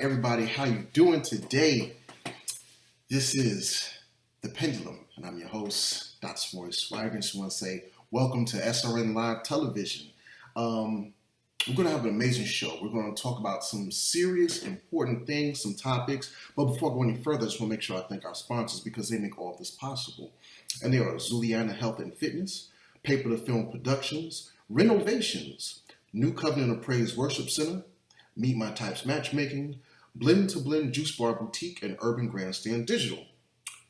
everybody, how you doing today? This is the Pendulum, and I'm your host, Dr. Samori Swygert. Just want to say welcome to SRN Live Television. We're going to have an amazing show. We're going to talk about some serious, important things, some topics. But before I go any further, I just want to make sure I thank our sponsors because they make all of this possible. And they are Zuliana Health and Fitness, Paper to Film Productions, Renovations, New Covenant of Praise Worship Center, Meet My Types Matchmaking, Blend to Blend Juice Bar Boutique, and Urban Grandstand Digital.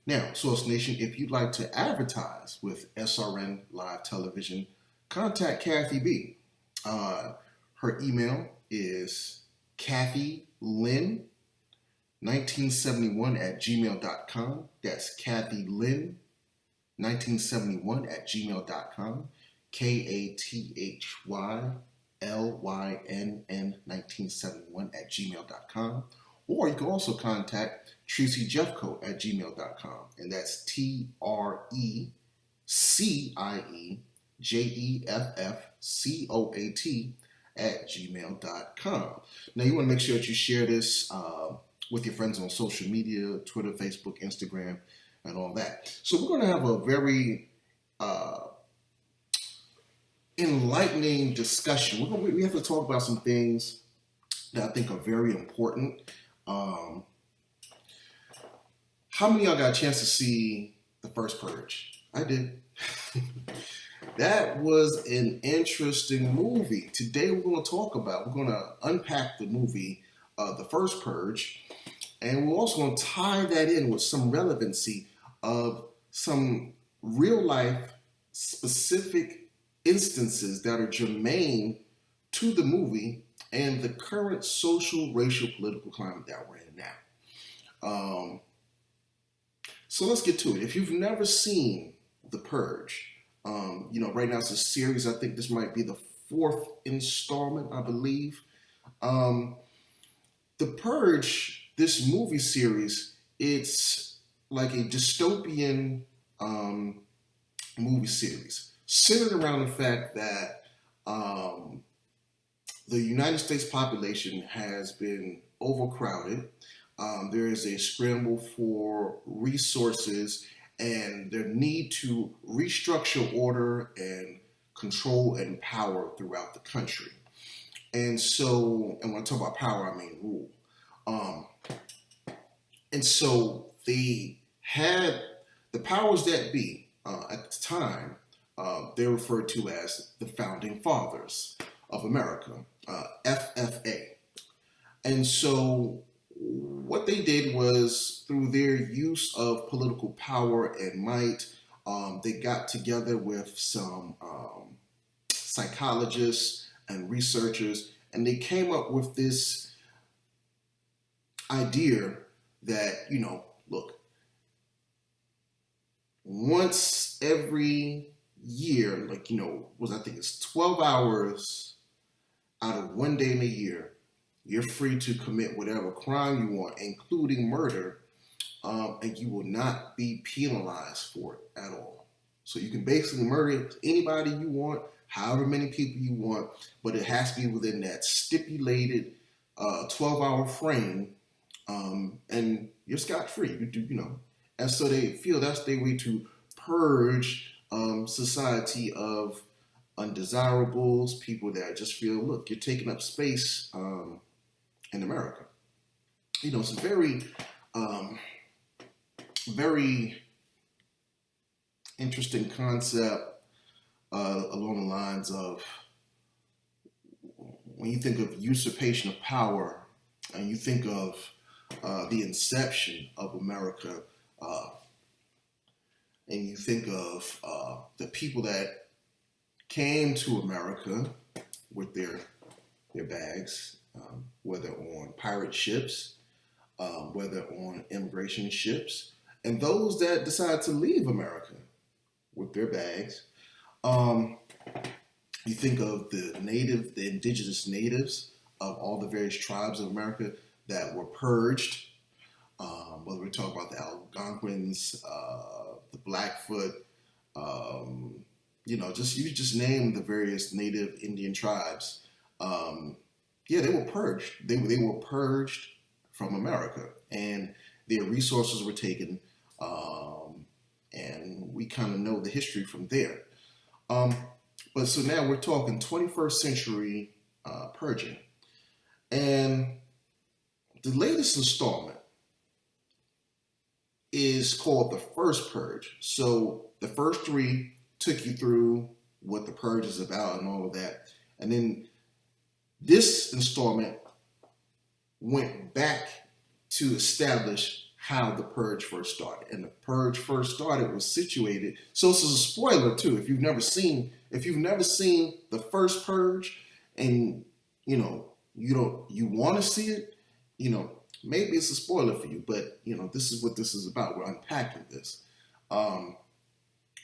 Now, Source Nation, if you'd like to advertise with SRN Live Television, contact Kathy B. Her email is kathylynn1971@gmail.com. That's kathylynn1971@gmail.com. KATHYLYNN1971@gmail.com. Or you can also contact TreCiJeffcoat@gmail.com. And that's TRECIEJEFFCOAT@gmail.com. Now, you want to make sure that you share this with your friends on social media, Twitter, Facebook, Instagram, and all that. So we're going to have a very enlightening discussion. We have to talk about some things that I think are very important. How many of y'all got a chance to see the first Purge? I did. That was an interesting movie. Today we're going to unpack the movie, The First Purge, and we're also going to tie that in with some relevancy of some real life specific instances that are germane to the movie and the current social, racial, political climate that we're in now. So let's get to it. If you've never seen The Purge, right now it's a series. I think this might be the 4th installment, I believe. The Purge, this movie series, it's like a dystopian movie series centered around the fact that the United States population has been overcrowded. There is a scramble for resources and their need to restructure order and control and power throughout the country. And when I talk about power, I mean rule. And so they had the powers that be at the time, they're referred to as the Founding Fathers of America, FFA. And so what they did was, through their use of political power and might, they got together with some psychologists and researchers, and they came up with this idea that, look, once every year, I think it's 12 hours out of one day in a year, you're free to commit whatever crime you want, including murder, and you will not be penalized for it at all. So you can basically murder anybody you want, however many people you want, but it has to be within that stipulated 12-hour frame, and you're scot-free. And so they feel that's their way to purge society of undesirables, people that just feel, look, you're taking up space in America. It's a very, very interesting concept along the lines of when you think of usurpation of power and you think of the inception of America, and you think of the people that came to America with their bags, whether on pirate ships, whether on immigration ships, and those that decide to leave America with their bags. You think of the indigenous natives of all the various tribes of America that were purged, whether we're talking about the Algonquins, the Blackfoot, you just name the various native Indian tribes. They were purged. They were purged from America, and their resources were taken, and we kind of know the history from there. But so now we're talking 21st century purging, and the latest installment is called the first purge. So the first three took you through what the purge is about and all of that, and then this installment went back to establish how the purge first started. And the purge first started was situated. So this is a spoiler too. If you've never seen the first purge, and you want to see it, maybe it's a spoiler for you. But this is what this is about. We're unpacking this.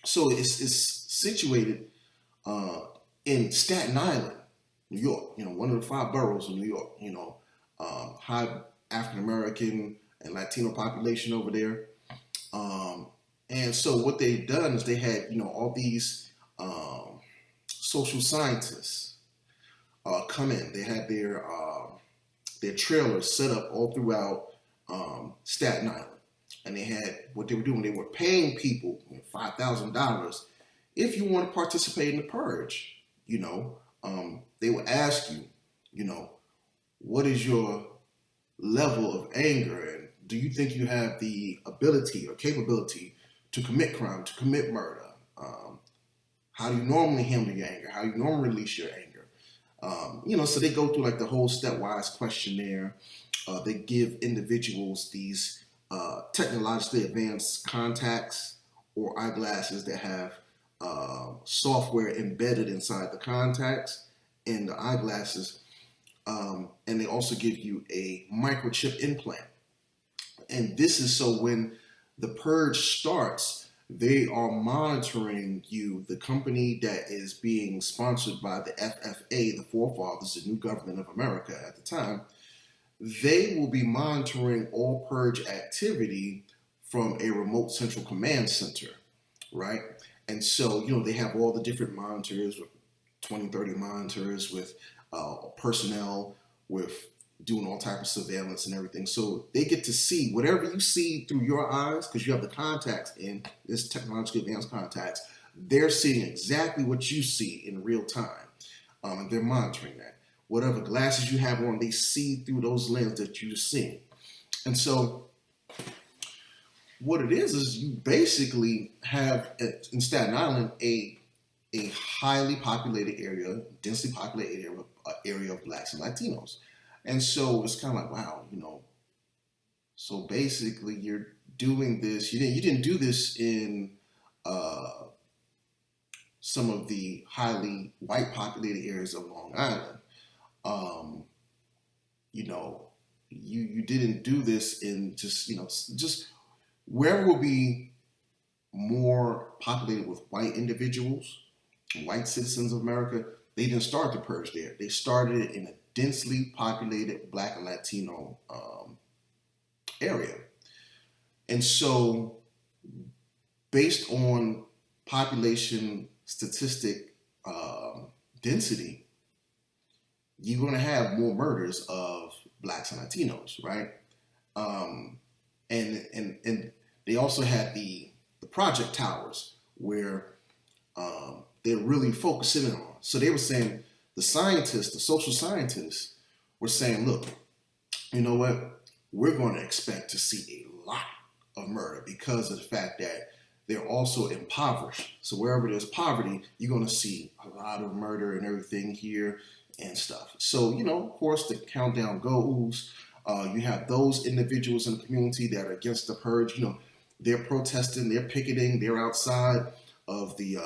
So it's situated in Staten Island, New York. One of the 5 boroughs of New York. High African American and Latino population over there. And so what they've done is they had, all these social scientists come in. They had their trailers set up all throughout Staten Island. And they had, what they were doing, they were paying people $5,000 if you want to participate in the purge. They would ask you, what is your level of anger, and do you think you have the ability or capability to commit crime, to commit murder? How do you normally handle your anger? How do you normally release your anger? So they go through like the whole stepwise questionnaire. They give individuals these technologically advanced contacts or eyeglasses that have software embedded inside the contacts and the eyeglasses. And they also give you a microchip implant. And this is so when the purge starts, they are monitoring you. The company that is being sponsored by the FFA, the forefathers, the new government of America at the time, they will be monitoring all purge activity from a remote central command center, right? And so, they have all the different monitors, with 20, 30 monitors with personnel, with doing all type of surveillance and everything. So they get to see whatever you see through your eyes, because you have the contacts in this technologically advanced contacts. They're seeing exactly what you see in real time, and they're monitoring that. Whatever glasses you have on, they see through those lenses that you're seeing. And so what it is you basically have in Staten Island a highly populated area, densely populated area of blacks and Latinos. And so it's kind of like, wow, so basically you're doing this. You didn't do this in some of the highly white populated areas of Long Island. You didn't do this in just where will be more populated with white individuals, white citizens of America. They didn't start the purge there. They started it in a densely populated black and Latino area. And so based on population statistic density, you're going to have more murders of blacks and Latinos, right? And they also had the project towers where they're really focusing on. So they were saying, the scientists, the social scientists were saying, look, you know what? We're going to expect to see a lot of murder because of the fact that they're also impoverished. So wherever there's poverty, you're going to see a lot of murder and everything here and stuff. So, of course, the countdown goes. You have those individuals in the community that are against the purge. They're protesting, they're picketing, they're outside of the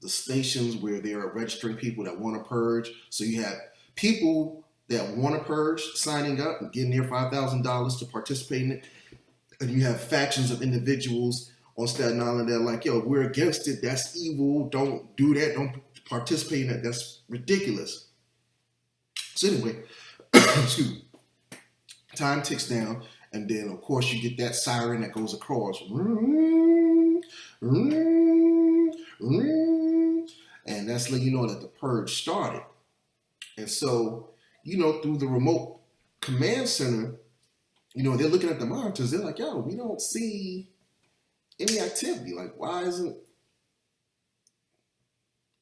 stations where they are registering people that want to purge. So you have people that want to purge signing up and getting their $5,000 to participate in it. And you have factions of individuals on Staten Island that are like, yo, we're against it. That's evil. Don't do that. Don't participate in that. That's ridiculous. So anyway, excuse me. Time ticks down. And then, of course, you get that siren that goes across. And that's letting you know that the purge started. And so, through the remote command center, they're looking at the monitors. They're like, yo, we don't see any activity. Like, why isn't...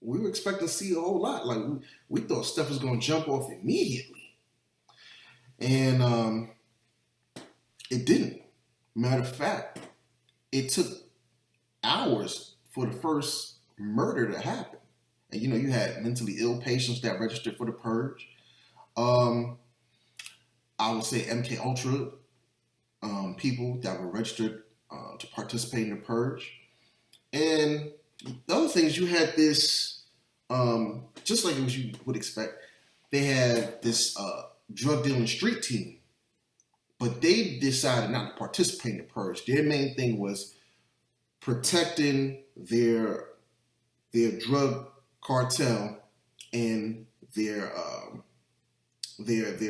We were expecting to see a whole lot. Like, we thought stuff was going to jump off immediately. And it didn't. Matter of fact, it took hours for the first murder to happen. And, you had mentally ill patients that registered for the Purge. I would say MK Ultra people that were registered to participate in the Purge. And the other thing is you had this, just like as you would expect, they had this drug dealing street team, but they decided not to participate in the Purge. Their main thing was protecting their drug cartel and their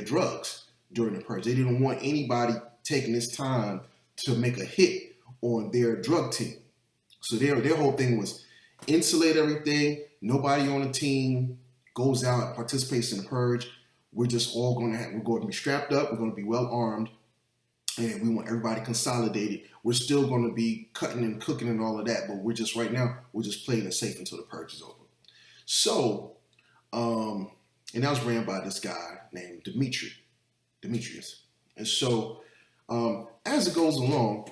drugs during the Purge. They didn't want anybody taking this time to make a hit on their drug team. So their whole thing was insulate everything. Nobody on the team goes out and participates in the Purge. We're just all we're going to be strapped up. We're going to be well armed, and we want everybody consolidated. We're still going to be cutting and cooking and all of that, but we're just playing it safe until the Purge is over. So, and that was ran by this guy named Demetrius. And so, as it goes along,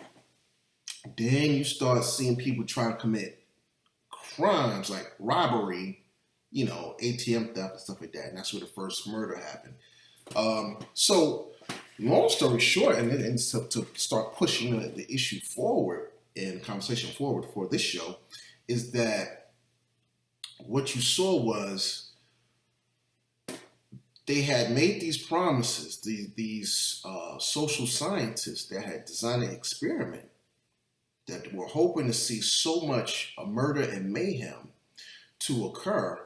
then you start seeing people try to commit crimes like robbery, ATM theft and stuff like that. And that's where the first murder happened. So long story short, and to start pushing the issue forward and conversation forward for this show, is that what you saw was they had made these promises, these social scientists that had designed an experiment that were hoping to see so much murder and mayhem to occur.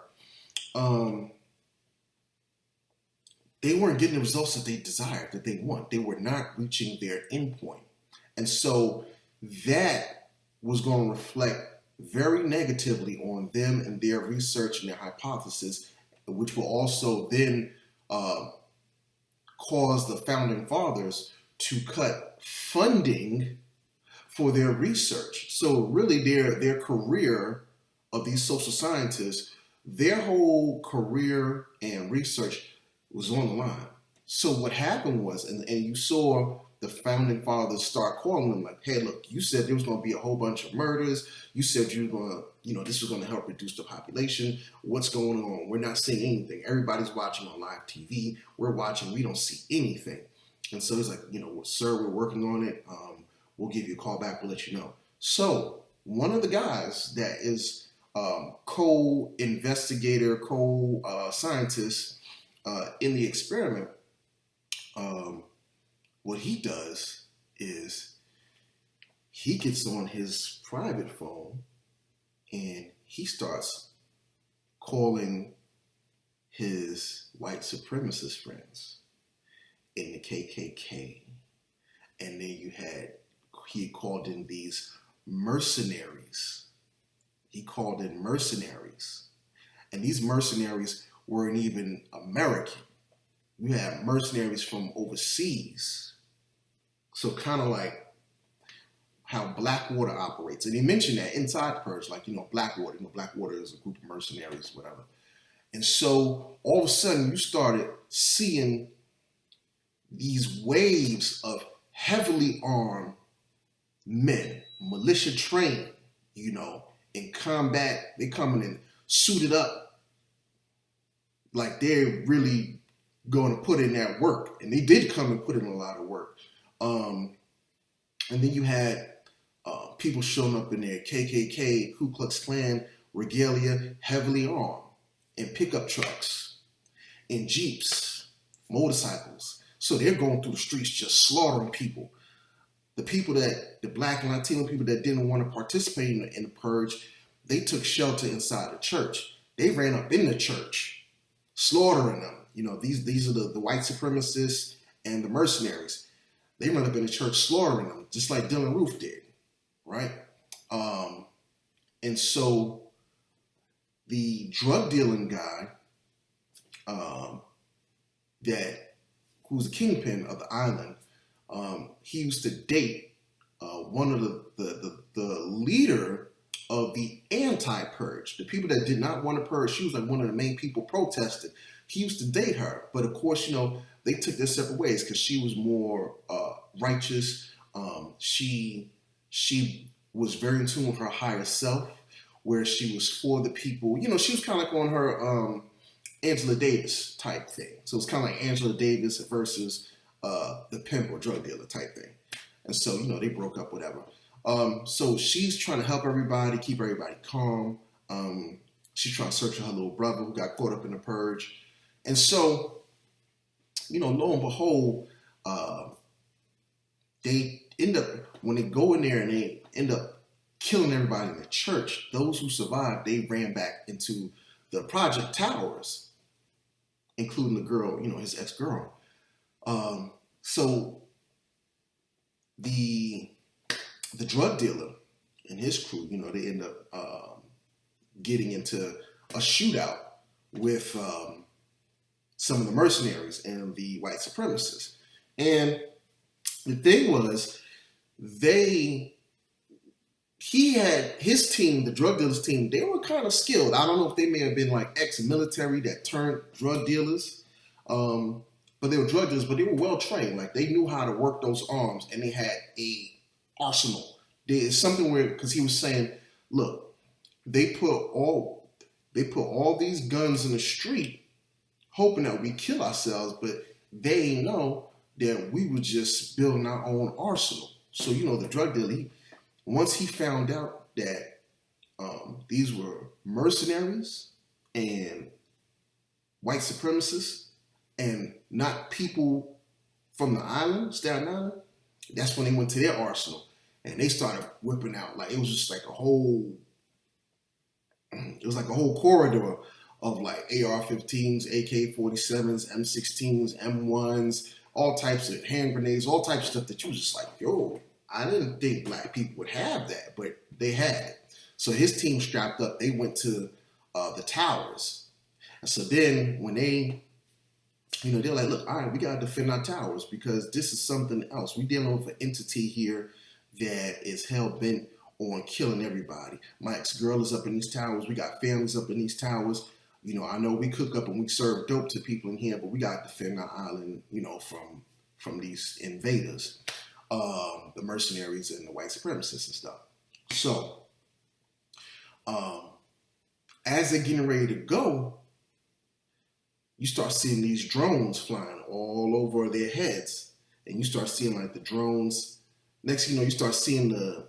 They weren't getting the results that they desired, that they want. They were not reaching their endpoint. And so that was going to reflect very negatively on them and their research and their hypothesis, which will also then cause the founding fathers to cut funding for their research. So really their career of these social scientists, their whole career and research was on the line. So what happened was, and you saw the founding fathers start calling them like, hey, look, you said there was going to be a whole bunch of murders. You said you were going to, this was going to help reduce the population. What's going on? We're not seeing anything. Everybody's watching on live TV. We're watching. We don't see anything. And so he's like, sir, we're working on it. We'll give you a call back. We'll let you know. So one of the guys that is co-investigator, co-scientist in the experiment, what he does is he gets on his private phone and he starts calling his white supremacist friends in the KKK. And then he called in these mercenaries. He called in mercenaries. And these mercenaries weren't even American. You had mercenaries from overseas. So kind of like how Blackwater operates. And he mentioned that inside the Purge, like, Blackwater. Blackwater is a group of mercenaries, whatever. And so all of a sudden you started seeing these waves of heavily armed men, militia trained, in combat. They coming in suited up like they're really going to put in that work. And they did come and put in a lot of work. And then you had people showing up in their KKK, Ku Klux Klan regalia, heavily armed, in pickup trucks, in Jeeps, motorcycles. So they're going through the streets just slaughtering people. The Black and Latino people that didn't want to participate in the Purge, they took shelter inside the church. They ran up in the church, slaughtering them. These are the white supremacists and the mercenaries. They run up in the church slaughtering them, just like Dylan Roof did, right? And so the drug dealing guy, who's the kingpin of the island. He used to date one of the leader of the anti-purge, the people that did not want to purge. She was like one of the main people protested. He used to date her, but of course, they took their separate ways because she was more righteous. She was very in tune with her higher self, where she was for the people. She was kind of like on her Angela Davis type thing. So it's kind of like Angela Davis versus the pimp or drug dealer type thing. And so, they broke up, whatever. So she's trying to help everybody, keep everybody calm. She's trying to search for her little brother who got caught up in the purge. And so, lo and behold, they end up, when they go in there and they end up killing everybody in the church, those who survived, they ran back into the project towers, including the girl, his ex-girl. So the drug dealer and his crew, they end up getting into a shootout with some of the mercenaries and the white supremacists. And the thing was, he had his team, the drug dealers team, they were kind of skilled. I don't know if they may have been like ex-military that turned drug dealers, but they were drug dealers, but they were well trained. Like they knew how to work those arms, and they had a arsenal. There's something where, because he was saying, look, they put all these guns in the street, hoping that we kill ourselves, but they know that we were just building our own arsenal. So the drug dealer, once he found out that these were mercenaries and white supremacists and not people from the island, Staten Island, that's when they went to their arsenal and they started whipping out. Like it was just like a whole corridor of like AR-15s, AK-47s, M16s, M1s, all types of hand grenades, all types of stuff that you was just like, yo, I didn't think black people would have that, but they had it. So his team strapped up. They went to the towers. And so then when they're like, look, all right, we got to defend our towers because this is something else. We're dealing with an entity here that is hell-bent on killing everybody. My ex-girl is up in these towers. We got families up in these towers. I know we cook up and we serve dope to people in here, but we got to defend our island, from these invaders. The mercenaries and the white supremacists and stuff. So, as they're getting ready to go, you start seeing these drones flying all over their heads, and you start seeing like the drones. Next, you start seeing the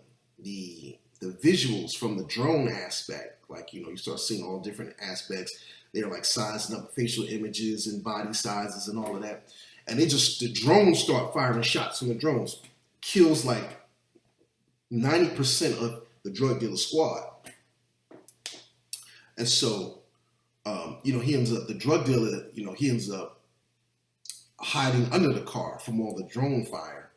visuals from the drone aspect. Like, you start seeing all different aspects. They're like sizing up facial images and body sizes and all of that. And the drones start firing shots from the drones. Kills like 90% of the drug dealer squad. And so, the drug dealer, he ends up hiding under the car from all the drone fire.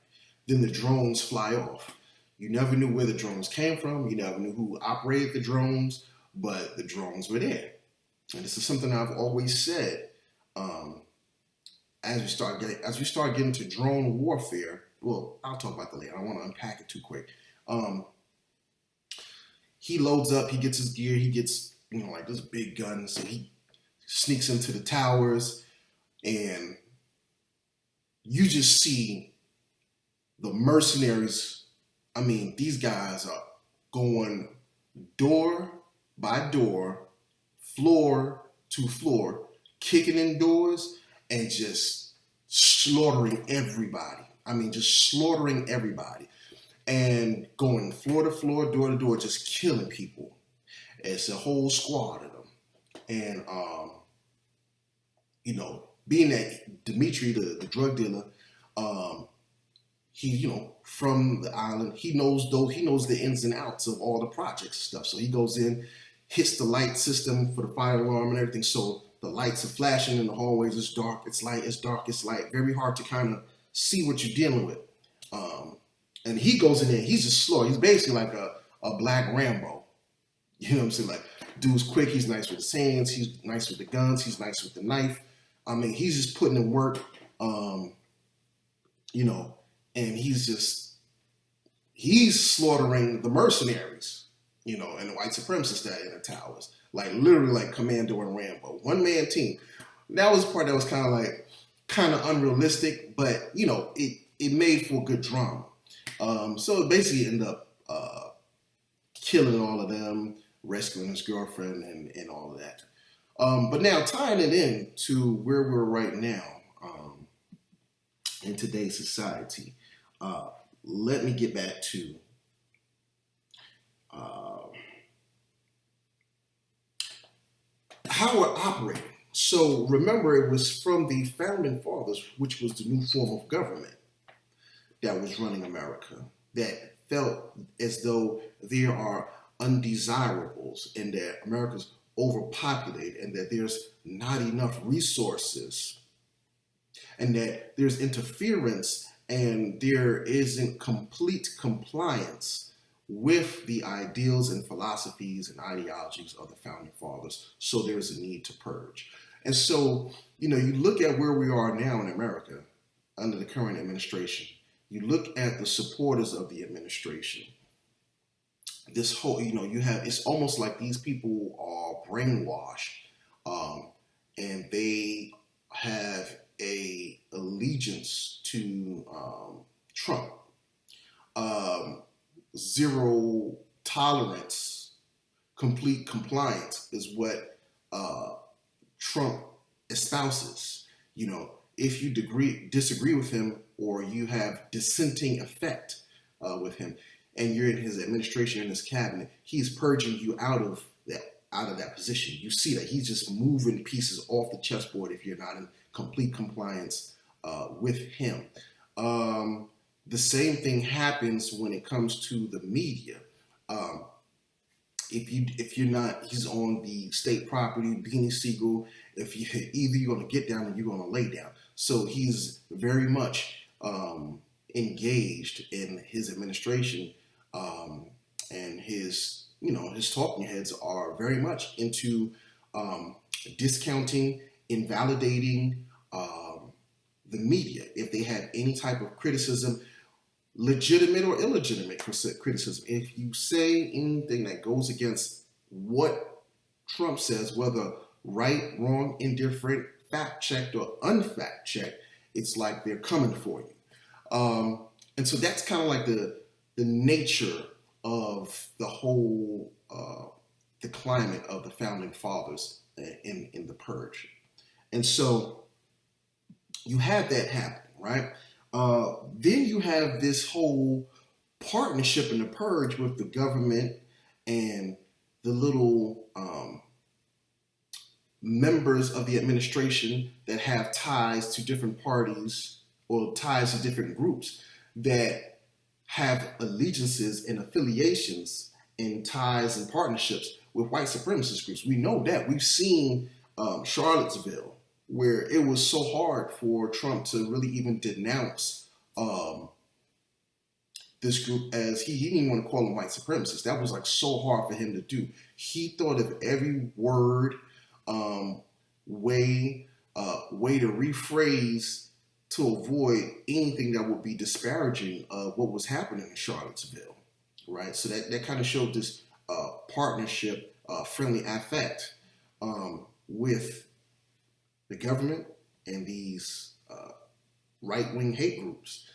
Then the drones fly off. You never knew where the drones came from. You never knew who operated the drones, but the drones were there. And this is something I've always said. As we start getting to drone warfare, well, I'll talk about that later. I don't want to unpack it too quick. He loads up, he gets his gear, he gets, like this big gun. So he sneaks into the towers and you just see the mercenaries. I mean, these guys are going door by door, floor to floor, kicking in doors and just slaughtering everybody. I mean, just slaughtering everybody and going floor to floor, door to door, just killing people. It's a whole squad of them. And, being that Dimitri, the drug dealer, he, from the island, he knows the ins and outs of all the projects and stuff. So he goes in, hits the light system for the fire alarm and everything. So the lights are flashing in the hallways. It's dark, it's light, it's dark, it's light. Very hard to kind of see what you're dealing with. And he goes in there, he's just slow. He's basically like a black Rambo. You know what I'm saying? Like, dude's quick, he's nice with his hands, he's nice with the guns, he's nice with the knife. I mean, he's just putting in work, um, you know, and he's slaughtering the mercenaries, and the white supremacists that in the towers, like literally like Commando and Rambo, one man team. That was the part that was kind of unrealistic, but it made for good drama. So it basically ended up killing all of them, rescuing his girlfriend, and all of that. But now tying it in to where we're right now in today's society, let me get back to how we're operating. So remember, it was from the founding fathers, which was the new form of government that was running America, that felt as though there are undesirables and that America's overpopulated and that there's not enough resources and that there's interference and there isn't complete compliance with the ideals and philosophies and ideologies of the founding fathers. So there's a need to purge. And so, you look at where we are now in America under the current administration. You look at the supporters of the administration. This whole, it's almost like these people are brainwashed, and they have a allegiance to Trump. Zero tolerance, complete compliance is what Trump espouses. If you disagree with him or you have dissenting effect with him, and you're in his administration, in his cabinet, he's purging you out of that position. You see that he's just moving pieces off the chessboard if you're not in complete compliance with him. The same thing happens when it comes to the media. If you're not, he's on the state property, Beanie Siegel. Either you're going to get down or you're going to lay down. So he's very much engaged in his administration, and his talking heads are very much into discounting, invalidating the media. If they have any type of criticism, legitimate or illegitimate criticism, if you say anything that goes against what Trump says, whether right, wrong, indifferent, fact-checked or unfact-checked, it's like they're coming for you. And so that's kind of like the nature of the whole the climate of the founding fathers in the purge. And so you have that happening, right? Then you have this whole partnership in the purge with the government and the little members of the administration that have ties to different parties or ties to different groups that have allegiances and affiliations and ties and partnerships with white supremacist groups. We know that. We've seen Charlottesville, where it was so hard for Trump to really even denounce this group as he didn't even want to call them white supremacists. That was like so hard for him to do. He thought of every word, way to rephrase to avoid anything that would be disparaging of what was happening in Charlottesville, right? So that kind of showed this partnership, friendly affect with the government and these right-wing hate groups.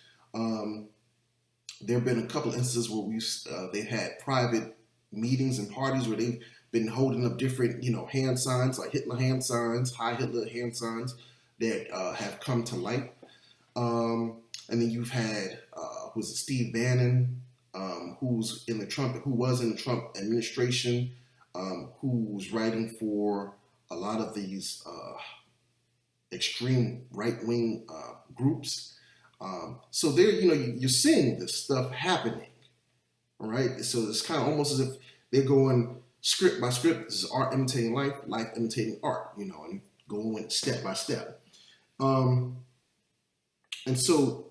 There have been a couple of instances where they've had private meetings and parties where they've been holding up different, hand signs, like Hitler hand signs, Heil Hitler hand signs that have come to light. And then you've had, was it Steve Bannon, who was in the Trump administration, who was writing for a lot of these extreme right-wing groups. So there, you're seeing this stuff happening, right? So it's kind of almost as if they're going script by script. This is art imitating life, life imitating art, and going step by step. And so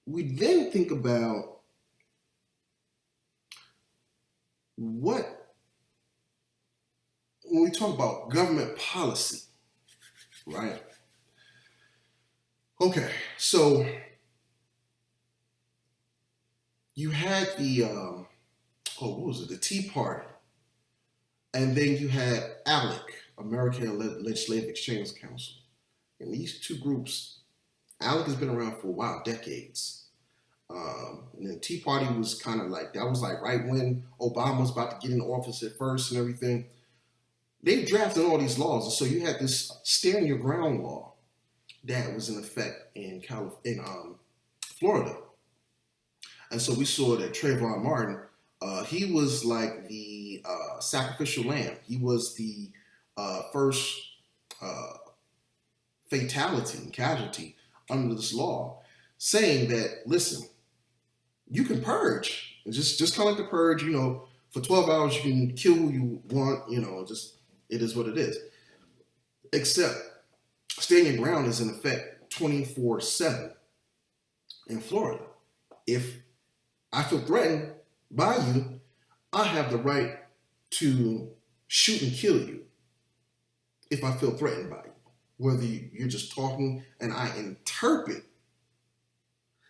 we then think about when we talk about government policy, right? Okay, so you had the what was it? The Tea Party, and then you had ALEC, American Legislative Exchange Council, and these two groups. ALEC has been around for a while, decades. And the Tea Party was kind of like, that was like right when Obama was about to get in office at first and everything. They drafted all these laws. And so you had this stand your ground law that was in effect in Florida. And so we saw that Trayvon Martin, he was like the sacrificial lamb. He was the first fatality and casualty under this law, saying that, listen, you can purge. It's just kind of like the purge, for 12 hours you can kill who you want, just it is what it is. Except stand your ground is in effect 24/7 in Florida. If I feel threatened by you, I have the right to shoot and kill you if I feel threatened by you. Whether you're just talking and I interpret,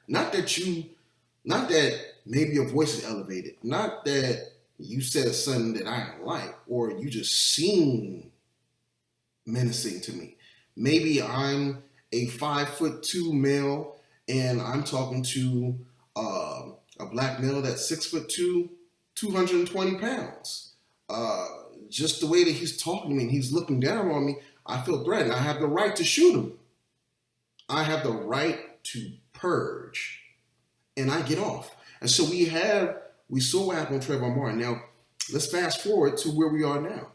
not that maybe your voice is elevated, not that you said something that I don't like, or you just seem menacing to me. Maybe I'm a 5'2" male and I'm talking to a black male that's 6'2", 220 pounds. Just the way that he's talking to me and he's looking down on me, I feel threatened. I have the right to shoot him. I have the right to purge. And I get off. And so we saw what happened with Trayvon Martin. Now, let's fast forward to where we are now.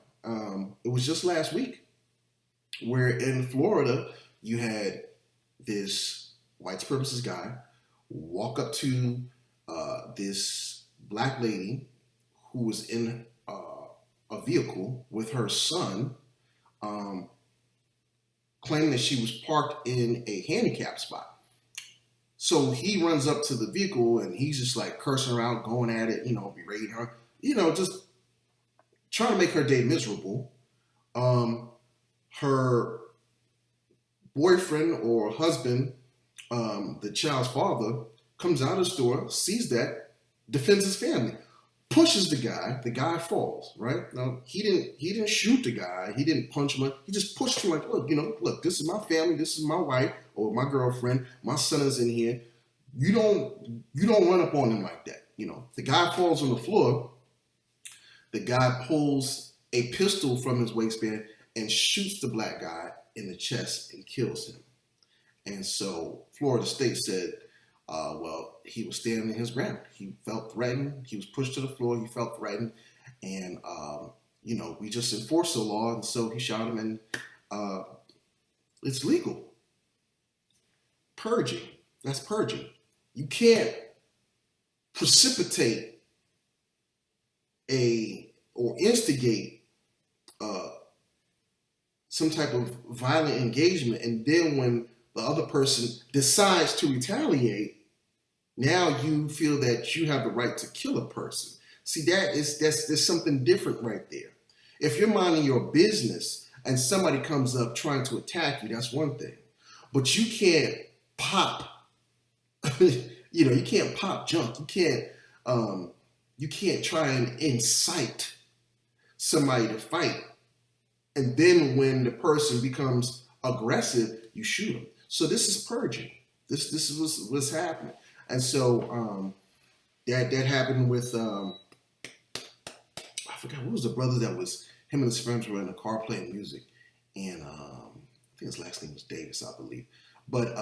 It was just last week where in Florida, you had this white supremacist guy walk up to this black lady who was in a vehicle with her son, claiming that she was parked in a handicap spot. So he runs up to the vehicle and he's just like cursing her out, going at it, berating her, just trying to make her day miserable. Her boyfriend or husband, the child's father, comes out of the store, sees that, defends his family, pushes the guy falls, right? Now, he didn't shoot the guy, he didn't punch him, he just pushed him like, look, this is my family, this is my wife or my girlfriend, my son is in here. You don't run up on him like that. The guy falls on the floor, the guy pulls a pistol from his waistband and shoots the black guy in the chest and kills him. And so Florida State said, he was standing his ground. He felt threatened. He was pushed to the floor. He felt threatened. And, we just enforced the law. And so he shot him and it's legal. Purging. That's purging. You can't precipitate or instigate some type of violent engagement. And then when the other person decides to retaliate, now you feel that you have the right to kill a person. See, there's something different right there. If you're minding your business and somebody comes up trying to attack you, that's one thing. But you can't pop, you can't pop junk. You can't try and incite somebody to fight. And then when the person becomes aggressive, you shoot them. So this is purging. This is what's happening. And so that happened with, I forgot, what was the brother that was, him and his friends were in a car playing music. And I think his last name was Davis, I believe. But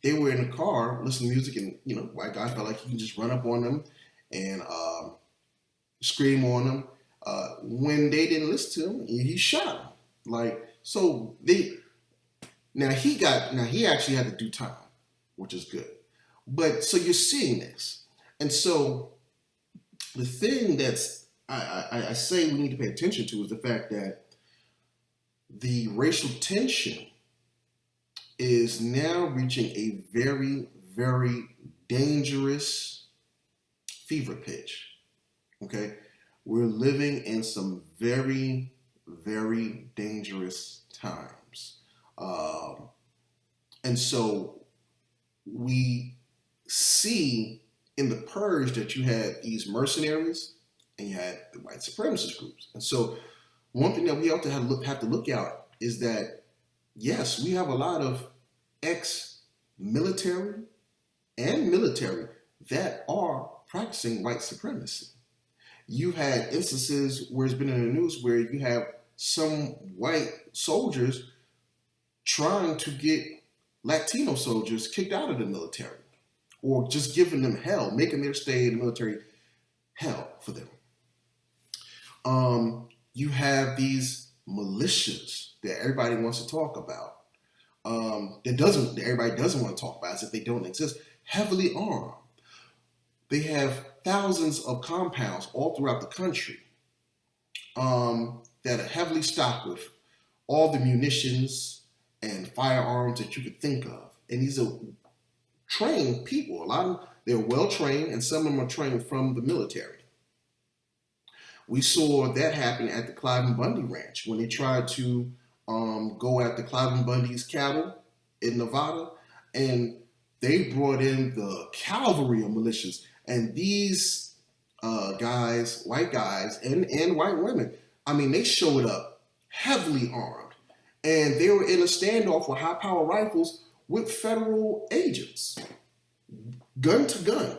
they were in the car listening to music and, white guy felt like he can just run up on them and scream on them. When they didn't listen to him, he shot them. He actually had to do time, which is good. But so you're seeing this. And so the thing that's I say we need to pay attention to is the fact that the racial tension is now reaching a very, very dangerous fever pitch. Okay? We're living in some very, very dangerous times. Um, and so we see in the Purge that you had these mercenaries and you had the white supremacist groups. And so one thing that we have to look at is that, yes, we have a lot of ex-military and military that are practicing white supremacy. You had instances where it's been in the news where you have some white soldiers trying to get Latino soldiers kicked out of the military, or just giving them hell, making their stay in the military hell for them. You have these militias that everybody wants to talk about. That everybody doesn't want to talk about, as if they don't exist. Heavily armed. They have thousands of compounds all throughout the country that are heavily stocked with all the munitions and firearms that you could think of. And these are trained people. A lot of them, they're well trained, and some of them are trained from the military. We saw that happen at the Clive and Bundy Ranch when they tried to go after Clive and Bundy's cattle in Nevada, and they brought in the cavalry of militias. And these guys, white guys and white women, I mean, they showed up heavily armed, and they were in a standoff with high-power rifles with federal agents, gun to gun.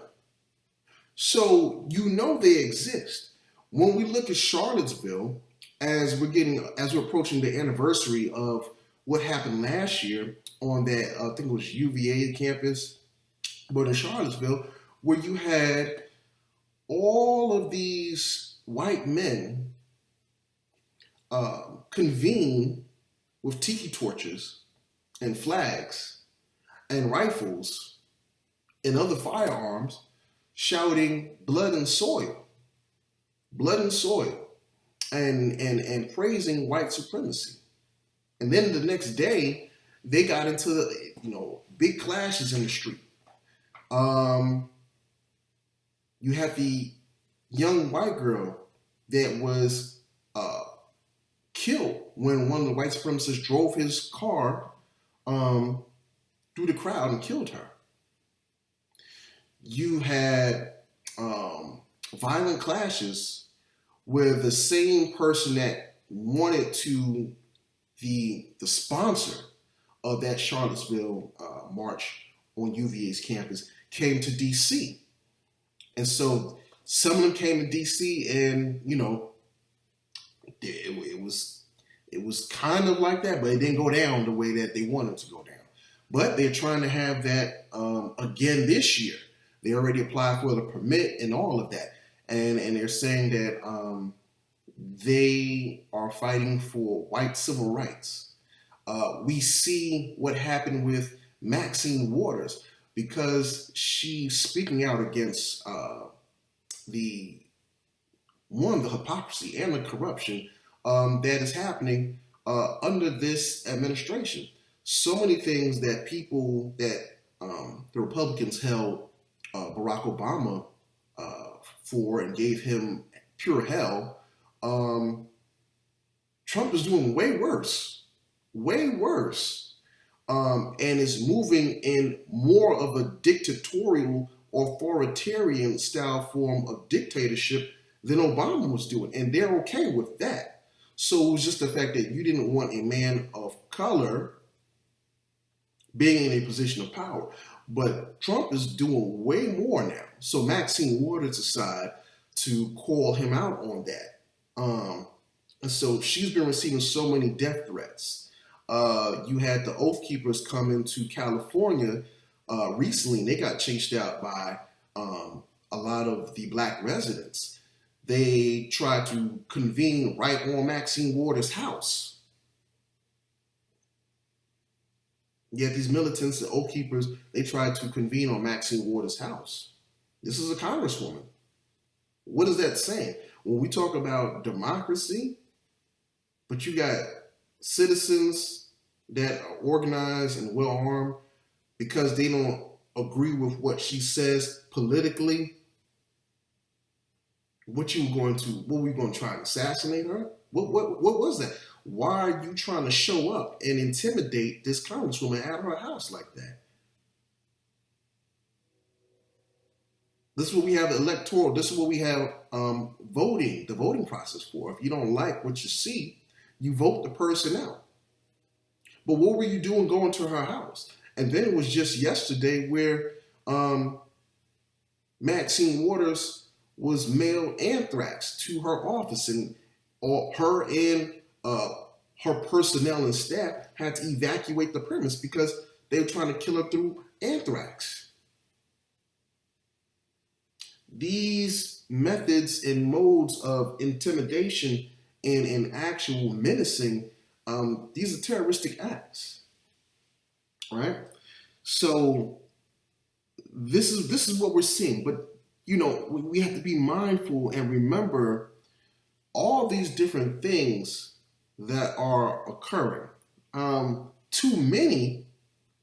So you know they exist. When we look at Charlottesville, as we're approaching the anniversary of what happened last year on that, I think it was UVA campus, but in Charlottesville, where you had all of these white men convene with tiki torches and flags and rifles and other firearms, shouting blood and soil, and praising white supremacy. And then the next day, they got into big clashes in the street. You had the young white girl that was killed when one of the white supremacists drove his car through the crowd and killed her. You had violent clashes where the same person that wanted to the sponsor of that Charlottesville march on UVA's campus came to DC. And so some of them came to DC, and it was kind of like that, but it didn't go down the way that they wanted to go down. But they're trying to have that again this year. They already applied for the permit and all of that. And they're saying that they are fighting for white civil rights. We see what happened with Maxine Waters, because she's speaking out against the hypocrisy and the corruption that is happening under this administration. So many things that the Republicans held Barack Obama for and gave him pure hell, Trump is doing way worse, and is moving in more of a dictatorial, authoritarian style form of dictatorship than Obama was doing, and they're okay with that. So it was just the fact that you didn't want a man of color being in a position of power. But Trump is doing way more now. So Maxine Waters decided to call him out on that. And so she's been receiving so many death threats. You had the Oath Keepers come into California recently, and they got chased out by a lot of the black residents. They tried to convene right on Maxine Waters' house. Yet these militants, the Oath Keepers, they tried to convene on Maxine Waters' house. This is a congresswoman. What is that saying? When we talk about democracy, but you got citizens that are organized and well-armed because they don't agree with what she says politically, what we going to try and assassinate her? What was that? Why are you trying to show up and intimidate this congresswoman at her house like that? This is what we have electoral. This is what we have voting, the voting process for. If you don't like what you see, you vote the person out. But what were you doing going to her house? And then it was just yesterday where Maxine Waters was mailed anthrax to her office, and her and her personnel and staff had to evacuate the premise because they were trying to kill her through anthrax. These methods and modes of intimidation and actual menacing, these are terroristic acts, right? So this is what we're seeing. But we have to be mindful and remember all these different things that are occurring. Too many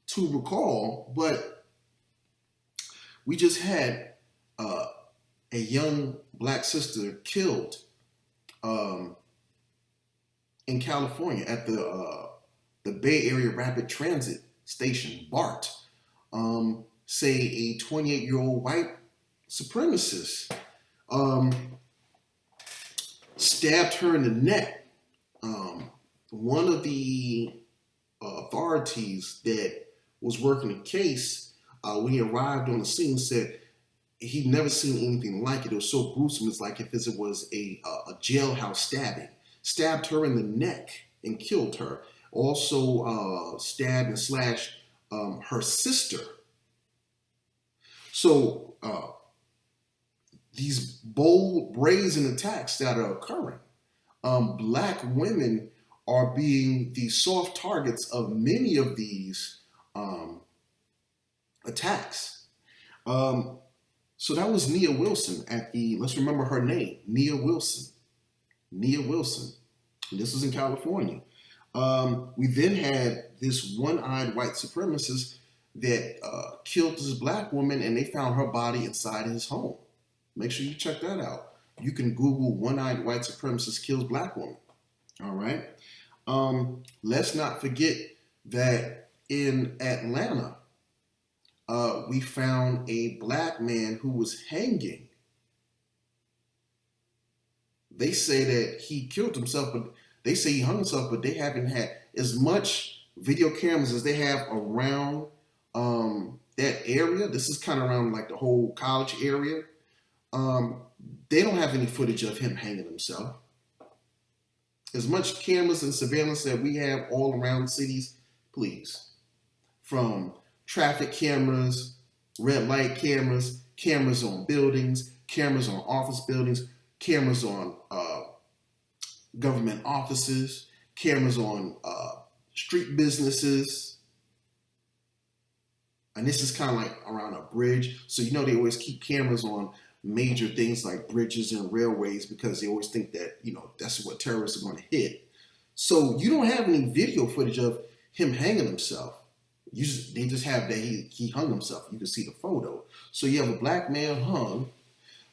to recall, but we just had a young black sister killed in California at the Bay Area Rapid Transit Station, BART. Say a 28-year-old white supremacist stabbed her in the neck. One of the authorities that was working the case, when he arrived on the scene, said he'd never seen anything like it. It was so gruesome. It's like if it was a jailhouse stabbing. Stabbed her in the neck and killed her. Also stabbed and slashed her sister. So these bold, brazen attacks that are occurring, black women are being the soft targets of many of these attacks. So that was Nia Wilson let's remember her name, Nia Wilson. Nia Wilson. And this was in California. We then had this one-eyed white supremacist that killed this black woman, and they found her body inside his home. Make sure you check that out. You can Google one-eyed white supremacist kills black woman. All right. Let's not forget that in Atlanta, we found a black man who was hanging. They say that he killed himself, but they say he hung himself, but they haven't had as much video cameras as they have around that area. This is kind of around like the whole college area. They don't have any footage of him hanging himself. As much cameras and surveillance that we have all around cities, please. From traffic cameras, red light cameras, cameras on buildings, cameras on office buildings, cameras on government offices, cameras on street businesses. And this is kind of like around a bridge. So they always keep cameras on major things like bridges and railways because they always think that, that's what terrorists are going to hit. So you don't have any video footage of him hanging himself. They just have that he hung himself. You can see the photo. So you have a black man hung.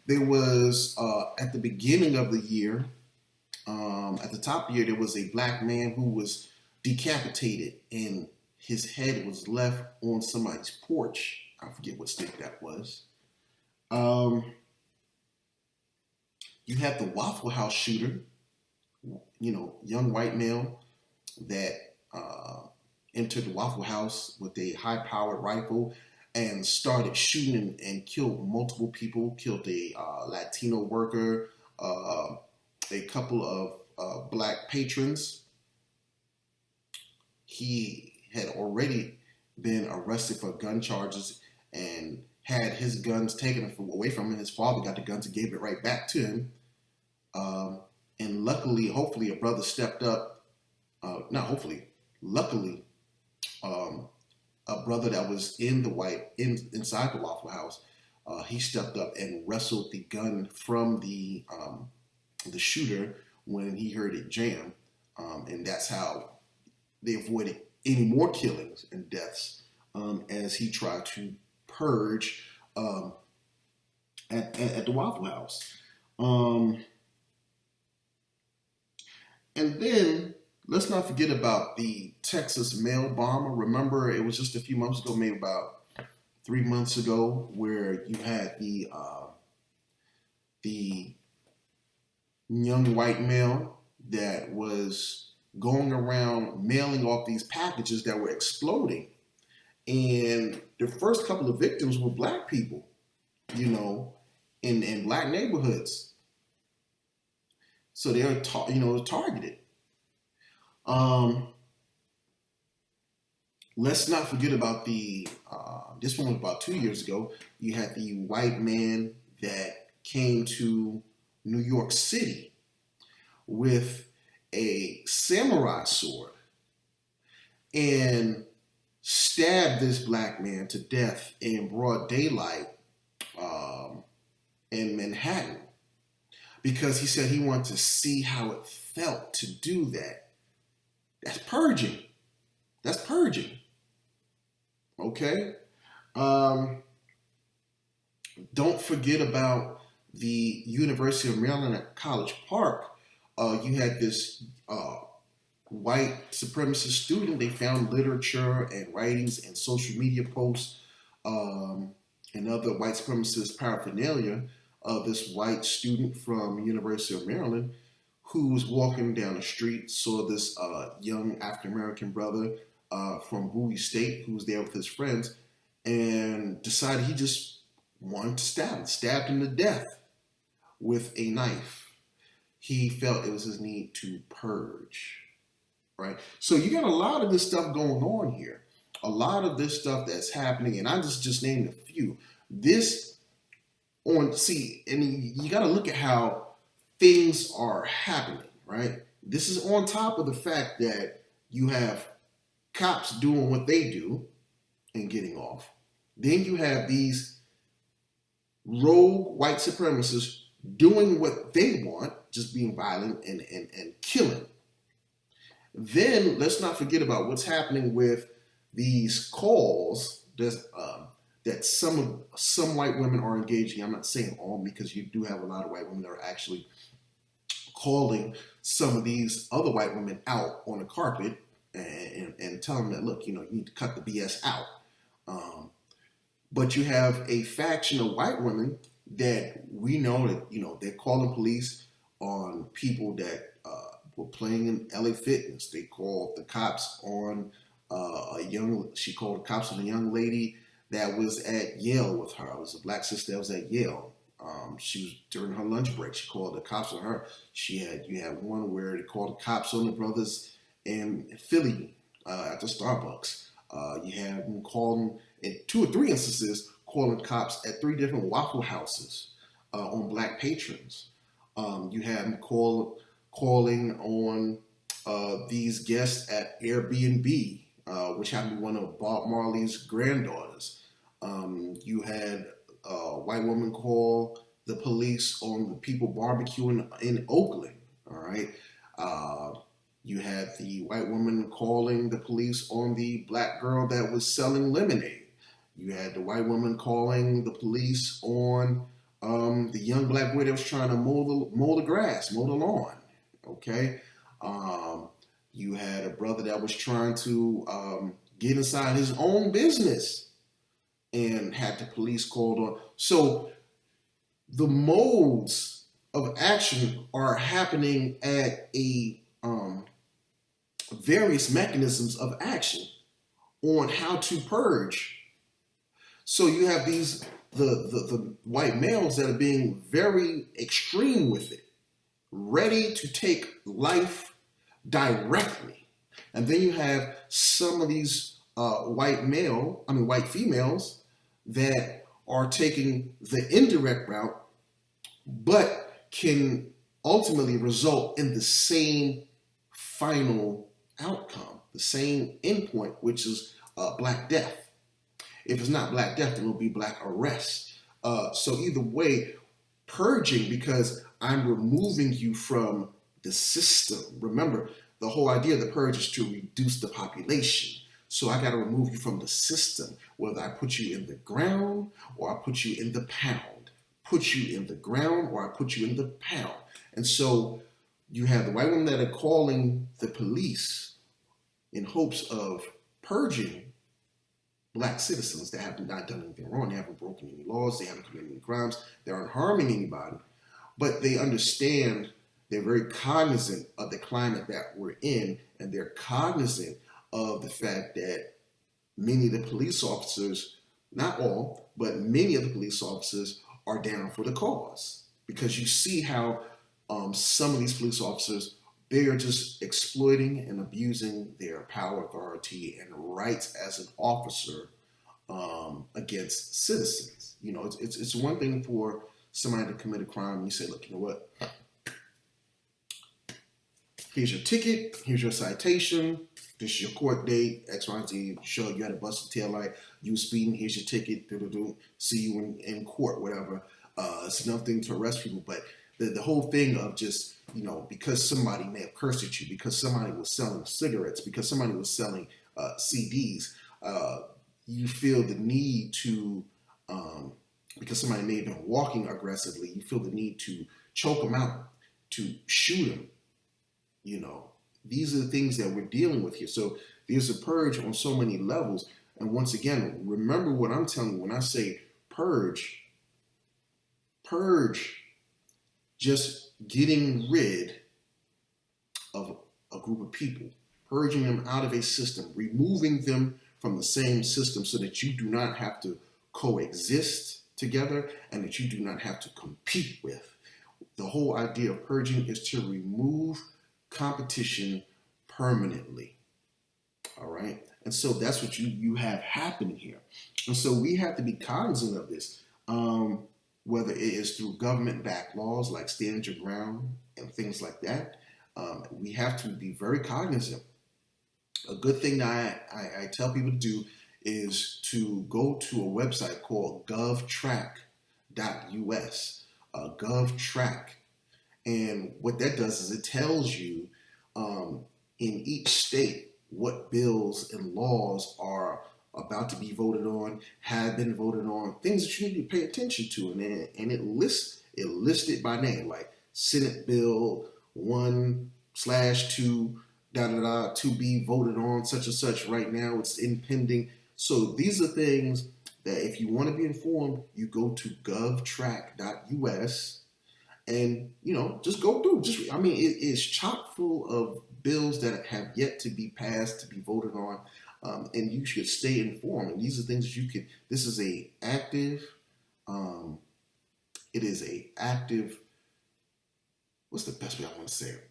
There was, at the beginning of the year, at the top of the year, there was a black man who was decapitated and his head was left on somebody's porch. I forget what state that was. You had the Waffle House shooter, young white male that entered the Waffle House with a high-powered rifle and started shooting and killed multiple people, killed a Latino worker, a couple of black patrons. He had already been arrested for gun charges and had his guns taken away from him. His father got the guns and gave it right back to him. And luckily, hopefully, a brother stepped up. Luckily, a brother that was inside the Waffle House, he stepped up and wrestled the gun from the shooter when he heard it jam, and that's how they avoided any more killings and deaths as he tried to purge at the Waffle House. And then let's not forget about the Texas mail bomber. Remember, it was just a few months ago, maybe about 3 months ago, where you had the young white male that was going around mailing off these packages that were exploding. And the first couple of victims were black people, you know, in black neighborhoods. So they are, targeted. Um, let's not forget about this one was about 2 years ago. You had the white man that came to New York City with a samurai sword and stabbed this black man to death in broad daylight in Manhattan because he said he wanted to see how it felt to do that. That's purging. That's purging. Okay? Don't forget about the University of Maryland at College Park. You had this white supremacist student. They found literature and writings and social media posts and other white supremacist paraphernalia of this white student from University of Maryland who was walking down the street, saw this young African-American brother from Bowie State who was there with his friends and decided he just wanted to stabbed him to death with a knife. He felt it was his need to purge, right? So you got a lot of this stuff going on here. A lot of this stuff that's happening, and I just named a few. And you got to look at how things are happening, right? This is on top of the fact that you have cops doing what they do and getting off. Then you have these rogue white supremacists doing what they want, just being violent and killing. Then let's not forget about what's happening with these calls that some white women are engaging. I'm not saying all, because you do have a lot of white women that are actually calling some of these other white women out on the carpet and telling them that, look, you need to cut the BS out. But you have a faction of white women that we know that, they're calling police on people that were playing in LA Fitness. They called the cops on she called the cops on a young lady that was at Yale with her. It was a black sister that was at Yale. She was during her lunch break. She called the cops on her. You had one where they called the cops on the brothers in Philly at the Starbucks. You had them calling in 2 or 3 instances, calling cops at 3 different Waffle Houses on black patrons. You had them calling on these guests at Airbnb, which happened to be one of Bob Marley's granddaughters. You had a white woman call the police on the people barbecuing in Oakland. All right. You had the white woman calling the police on the black girl that was selling lemonade. You had the white woman calling the police on the young black boy that was trying to mow the grass, mow the lawn. Okay. You had a brother that was trying to get inside his own business and had the police called on. So the modes of action are happening at various mechanisms of action on how to purge. So you have the white males that are being very extreme with it, ready to take life directly. And then you have some of these white females that are taking the indirect route, but can ultimately result in the same final outcome, the same endpoint, which is Black Death. If it's not Black Death, then it'll be Black arrest. So either way, purging, because I'm removing you from the system. Remember, the whole idea of the purge is to reduce the population. So I got to remove you from the system, whether I put you in the ground or I put you in the pound. Put you in the ground or I put you in the pound. And so You have the white women that are calling the police in hopes of purging black citizens that have not done anything wrong. They haven't broken any laws. They haven't committed any crimes. They aren't harming anybody. But they understand, they're very cognizant of the climate that we're in, and they're cognizant of the fact that many of the police officers, not all, but many of the police officers are down for the cause. Because you see how some of these police officers, they are just exploiting and abusing their power, authority, and rights as an officer against citizens. You know, it's one thing for somebody to commit a crime and you say, look, you know what? Here's your ticket. Here's your citation. This is your court date. X, Y, Z. Show you had a busted tail light. You were speeding. Here's your ticket. See you in court. Whatever. It's nothing to arrest people, but the whole thing of just, you know, because somebody may have cursed at you, because somebody was selling cigarettes, because somebody was selling CDs, you feel the need to, because somebody may have been walking aggressively, you feel the need to choke them out, to shoot them. You know, these are the things that we're dealing with here. So there's a purge on so many levels. And once again, remember what I'm telling you when I say purge, just getting rid of a group of people, purging them out of a system, removing them from the same system so that you do not have to coexist together and that you do not have to compete with. The whole idea of purging is to remove competition permanently. All right. And so that's what you have happening here. And so we have to be cognizant of this. Whether it is through government-backed laws like Stand Your Ground and things like that, we have to be very cognizant. A good thing that I tell people to do is to go to a website called govtrack.us, GovTrack. And what that does is it tells you in each state what bills and laws are about to be voted on, have been voted on, things that you need to pay attention to, and it lists it by name, like Senate Bill 1/2 to be voted on, such and such. Right now, it's impending. So these are things that if you want to be informed, you go to govtrack.us, and you know, just go through. It is chock full of bills that have yet to be passed, to be voted on. And you should stay informed. And these are things that you can, this is a active, what's the best way I want to say it?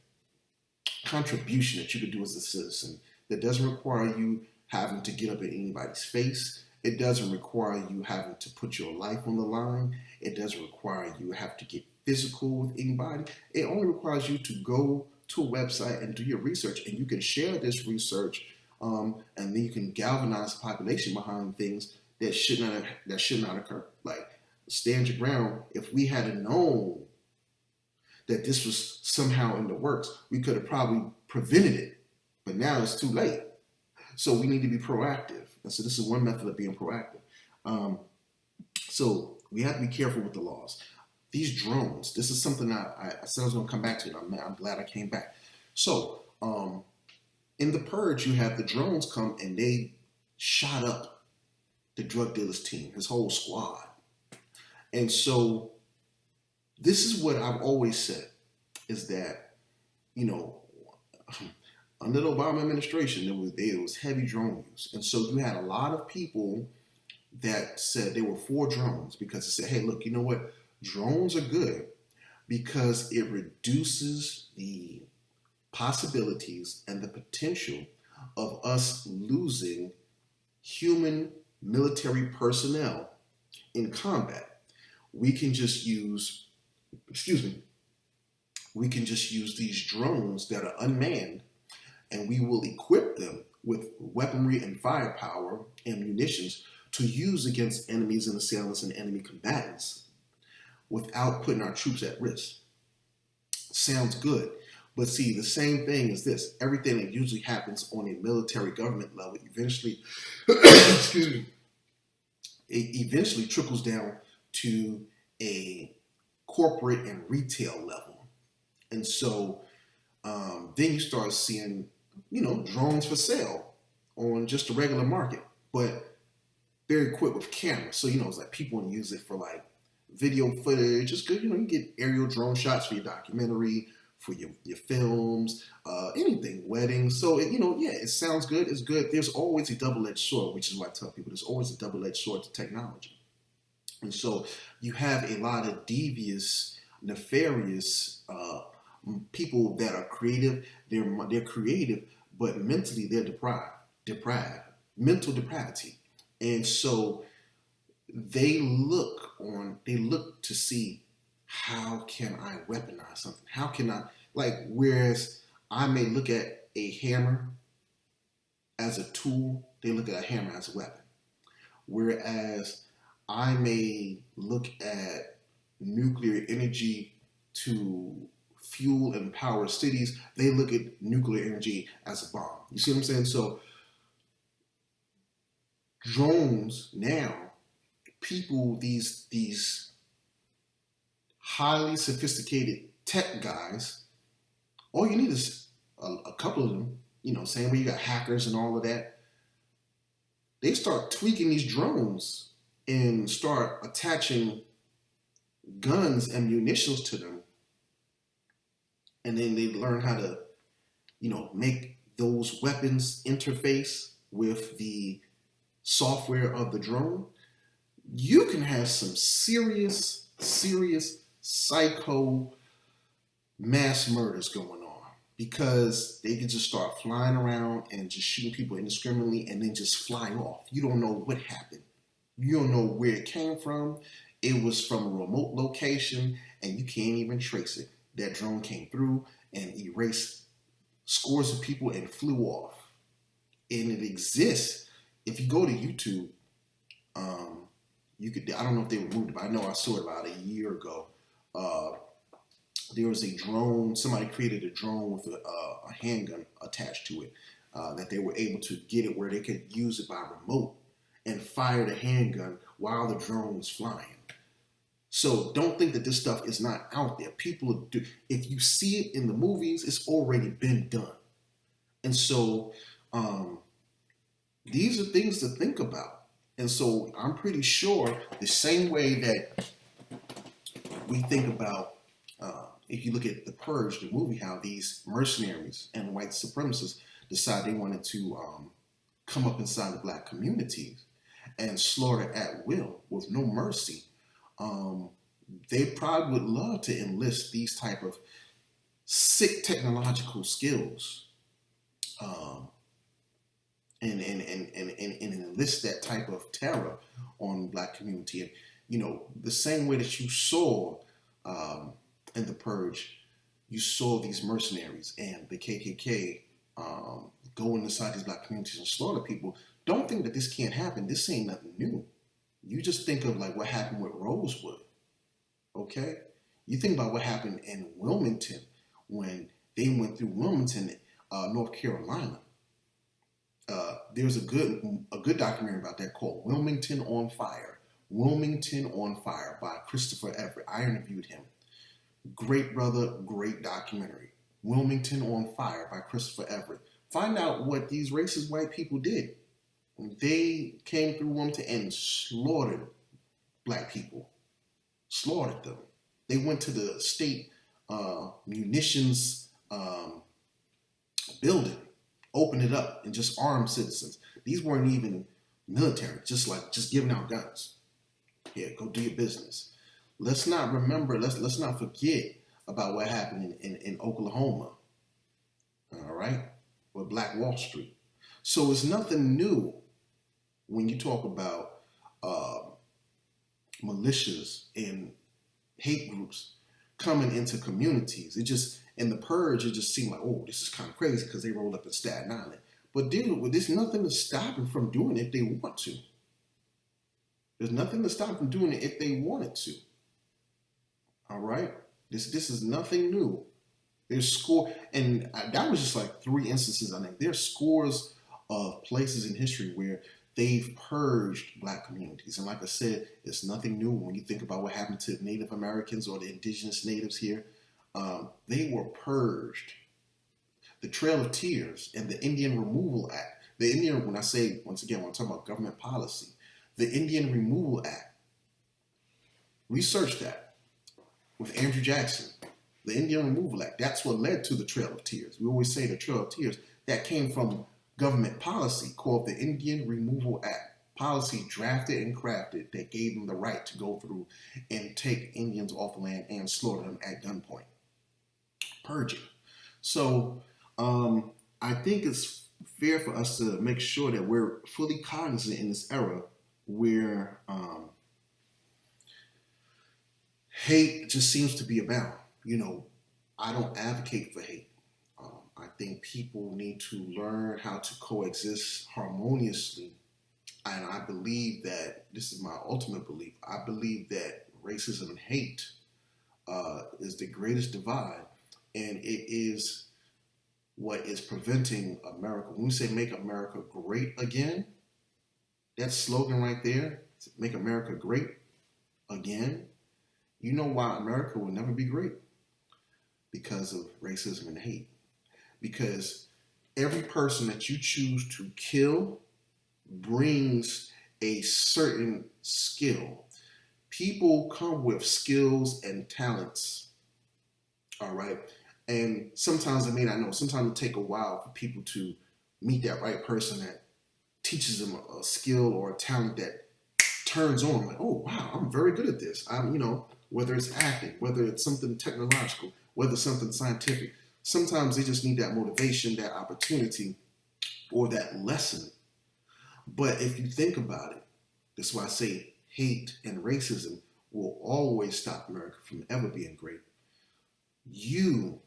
Contribution that you could do as a citizen that doesn't require you having to get up in anybody's face. It doesn't require you having to put your life on the line. It doesn't require you have to get physical with anybody. It only requires you to go to a website and do your research, and you can share this research. And then you can galvanize the population behind things that should not occur. Like Stand Your Ground. If we had known that this was somehow in the works, we could have probably prevented it. But now it's too late. So we need to be proactive. And so this is one method of being proactive. So we have to be careful with the laws. These drones. This is something I said I was going to come back to. And I'm glad I came back. So. In the Purge, you have the drones come and they shot up the drug dealer's team, his whole squad. And so this is what I've always said, is that, you know, under the Obama administration, there was heavy drone use. And so you had a lot of people that said they were for drones because they said, hey, look, you know what? Drones are good because it reduces the possibilities and the potential of us losing human military personnel in combat. We can just use these drones that are unmanned, and we will equip them with weaponry and firepower and munitions to use against enemies and assailants and enemy combatants without putting our troops at risk. Sounds good. But see, the same thing is this. Everything that usually happens on a military government level eventually, it eventually trickles down to a corporate and retail level. And so Then you start seeing, drones for sale on just the regular market, but they're equipped with cameras. So, it's like people want to use it for like video footage. It's good. You get aerial drone shots for your documentary, for your films, anything, weddings. So, it sounds good. It's good. There's always a double-edged sword, which is what I tell people. There's always a double-edged sword to technology. And so you have a lot of devious, nefarious people that are creative. They're creative, but mentally they're deprived, mental depravity. And so they look to see, how can I weaponize something? How can I, whereas I may look at a hammer as a tool, they look at a hammer as a weapon. Whereas I may look at nuclear energy to fuel and power cities, they look at nuclear energy as a bomb. You see what I'm saying? So drones now, people, these highly sophisticated tech guys, all you need is a couple of them, same way you got hackers and all of that. They start tweaking these drones and start attaching guns and munitions to them. And then they learn how to, make those weapons interface with the software of the drone. You can have some serious psycho mass murders going on, because they can just start flying around and just shooting people indiscriminately and then just fly off. You don't know what happened. You don't know where it came from. It was from a remote location and you can't even trace it. That drone came through and erased scores of people and flew off. And it exists. If you go to YouTube, you could, I don't know if they removed it, but I know I saw it about a year ago. There was a drone, somebody created a drone with a handgun attached to it, that they were able to get it where they could use it by remote and fire the handgun while the drone was flying. So don't think that this stuff is not out there. People do. If you see it in the movies, it's already been done. And so these are things to think about. And so I'm pretty sure the same way that we think about, if you look at the Purge, the movie, how these mercenaries and white supremacists decide they wanted to come up inside the black communities and slaughter at will with no mercy. They probably would love to enlist these type of sick technological skills, and enlist that type of terror on the black community. And the same way that you saw in the Purge, you saw these mercenaries and the KKK go inside these black communities and slaughter people. Don't think that this can't happen. This ain't nothing new. You just think of like what happened with Rosewood, okay? You think about what happened in Wilmington when they went through Wilmington, North Carolina. There's a good documentary about that called Wilmington on Fire. Wilmington on Fire by Christopher Everett. I interviewed him. Great brother, great documentary. Wilmington on Fire by Christopher Everett. Find out what these racist white people did. They came through Wilmington and slaughtered black people. Slaughtered them. They went to the state munitions building, opened it up, and just armed citizens. These weren't even military, just giving out guns. Yeah, go do your business. Let's not forget about what happened in Oklahoma. All right? With Black Wall Street. So it's nothing new when you talk about militias and hate groups coming into communities. It just, in the Purge, it just seemed like, oh, this is kind of crazy because they rolled up in Staten Island. But there's nothing to stop them from doing it if they want to. There's nothing to stop them doing it if they wanted to. All right? This is nothing new. There's and that was just like 3 instances, I think. There's scores of places in history where they've purged black communities. And like I said, it's nothing new when you think about what happened to Native Americans or the indigenous natives here. They were purged the Trail of Tears and the Indian Removal Act. The Indian, when I say, once again, when I'm talking about government policy, the Indian Removal Act, research that with Andrew Jackson. The Indian Removal Act, that's what led to the Trail of Tears. We always say the Trail of Tears, that came from government policy called the Indian Removal Act. Policy drafted and crafted that gave them the right to go through and take Indians off the land and slaughter them at gunpoint. Purging. So I think it's fair for us to make sure that we're fully cognizant in this era where hate just seems to be abound. You know, I don't advocate for hate. I think people need to learn how to coexist harmoniously. And I believe that, this is my ultimate belief, I believe that racism and hate is the greatest divide. And it is what is preventing America. When we say make America great again, that slogan right there, make America great again, you know why America will never be great? Because of racism and hate. Because every person that you choose to kill brings a certain skill. People come with skills and talents, all right? And sometimes they may not know. Sometimes it take a while for people to meet that right person that teaches them a skill or a talent that turns on. Like, oh, wow, I'm very good at this. Whether it's acting, whether it's something technological, whether it's something scientific. Sometimes they just need that motivation, that opportunity, or that lesson. But if you think about it, that's why I say hate and racism will always stop America from ever being great. You,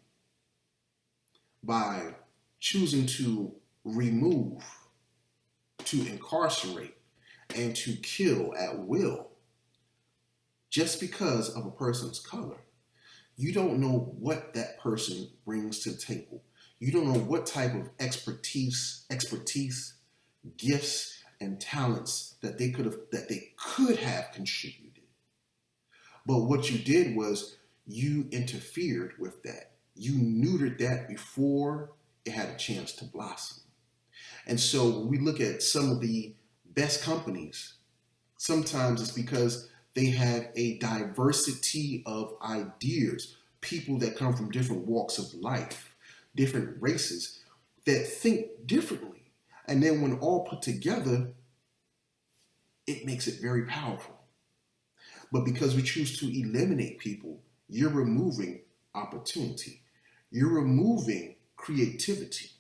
by choosing to remove, to incarcerate, and to kill at will, just because of a person's color, you don't know what that person brings to the table. You don't know what type of expertise, gifts, and talents that they could have contributed. But what you did was you interfered with that. You neutered that before it had a chance to blossom. And so when we look at some of the best companies, sometimes it's because they have a diversity of ideas, people that come from different walks of life, different races that think differently. And then when all put together, it makes it very powerful. But because we choose to eliminate people, you're removing opportunity. You're removing creativity.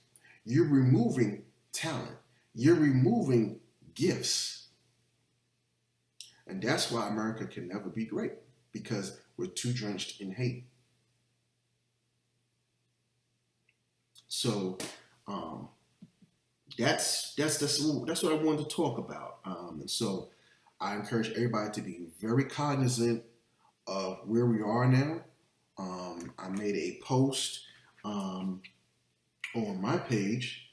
You're removing talent. You're removing gifts. And that's why America can never be great, because we're too drenched in hate. So that's what I wanted to talk about. And so I encourage everybody to be very cognizant of where we are now. I made a post on my page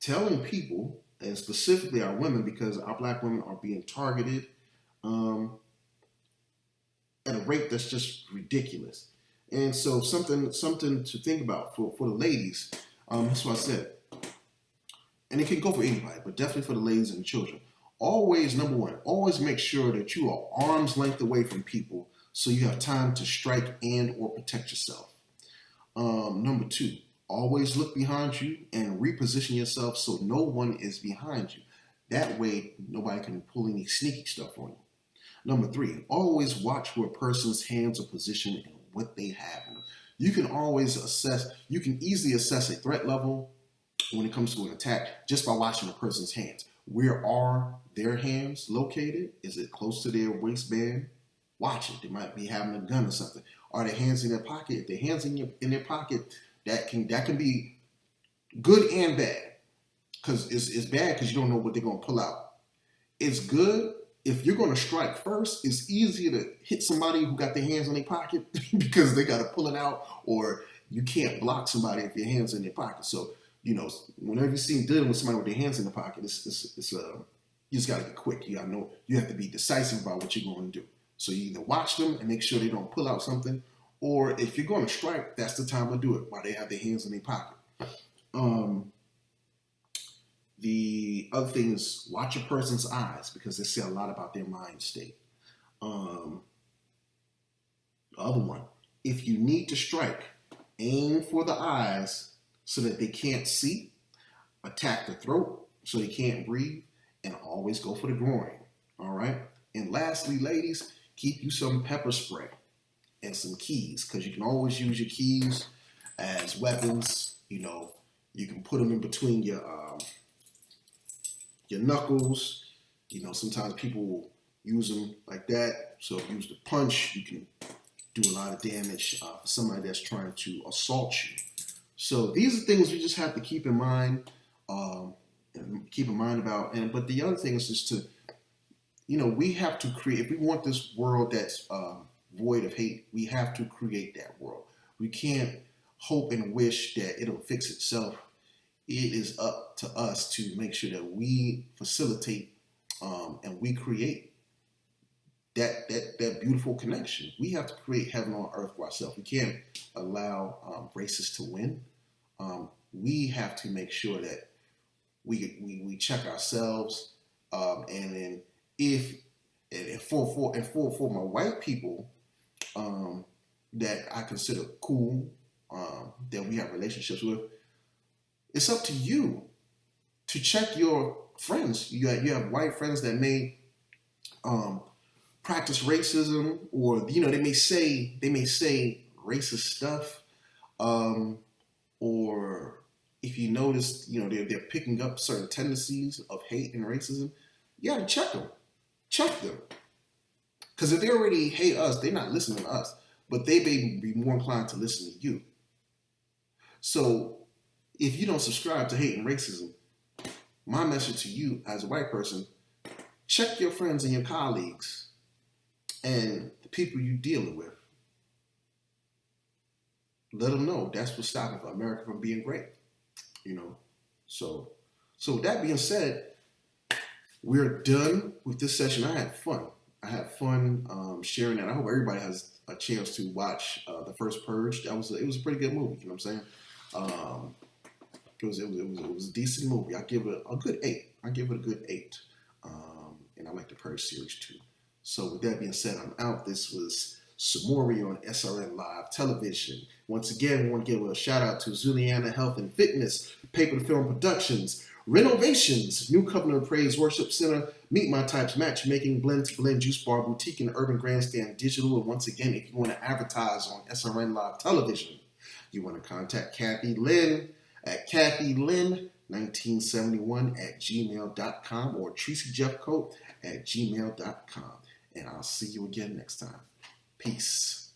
telling people, and specifically our women, because our black women are being targeted at a rate that's just ridiculous. And so something to think about for the ladies. That's what I said. And it can go for anybody, but definitely for the ladies and the children. Always, number one, always make sure that you are arm's length away from people so you have time to strike and or protect yourself. Number two, always look behind you and reposition yourself so no one is behind you. That way, nobody can pull any sneaky stuff on you. Number three, always watch where a person's hands are positioned and what they have. You can easily assess a threat level when it comes to an attack just by watching a person's hands. Where are their hands located? Is it close to their waistband? Watch it. They might be having a gun or something. Are their hands in their pocket? If their hands in their pocket, that can be good and bad. Because it's bad because you don't know what they're going to pull out. It's good if you're going to strike first. It's easier to hit somebody who got their hands in their pocket because they got to pull it out, or you can't block somebody if your hands in their pocket. So, whenever you see dealing with somebody with their hands in the pocket, you just got to be quick. You got to know, you have to be decisive about what you're going to do. So you either watch them and make sure they don't pull out something, Or if you're going to strike, that's the time to do it while they have their hands in their pocket. The other thing is watch a person's eyes because they say a lot about their mind state. The other one, if you need to strike, aim for the eyes so that they can't see, attack the throat so they can't breathe, and always go for the groin. All right? And lastly, ladies, keep you some pepper spray and some keys because you can always use your keys as weapons. You know, you can put them in between your knuckles. You know, sometimes people will use them like that. So if you use the punch, you can do a lot of damage for somebody that's trying to assault you. So these are things we just have to keep in mind. But the other thing is just to, we have to create, if we want this world that's void of hate, we have to create that world. We can't hope and wish that it'll fix itself. It is up to us to make sure that we facilitate and we create that beautiful connection. We have to create heaven on earth for ourselves. We can't allow racists to win. We have to make sure that we check ourselves, and then for my white people that I consider cool, that we have relationships with, it's up to you to check your friends. You have white friends that may practice racism, or they may say racist stuff, or if you notice, they're picking up certain tendencies of hate and racism. You got to check them. Check them. Because if they already hate us, they're not listening to us, but they may be more inclined to listen to you. So if you don't subscribe to hate and racism, my message to you as a white person, check your friends and your colleagues and the people you're dealing with. Let them know that's what's stopping America from being great. So with that being said, we're done with this session. I had fun sharing that. I hope everybody has a chance to watch the first Purge. It was a pretty good movie. You know what I'm saying? It was a decent movie. I give it a good 8. And I like the Purge series too. So with that being said, I'm out. This was Samori on SRN Live Television. Once again, we want to give a shout out to Zuliana Health and Fitness, Paper to Film Productions, Renovations, New Covenant of Praise Worship Center, Meet My Types Matchmaking, Blend to Blend Juice Bar Boutique, and Urban Grandstand Digital. And once again, if you want to advertise on SRN Live Television, you want to contact Kathy Lynn at kathylynn1971@gmail.com or TracyJeffCoat@gmail.com. And I'll see you again next time. Peace.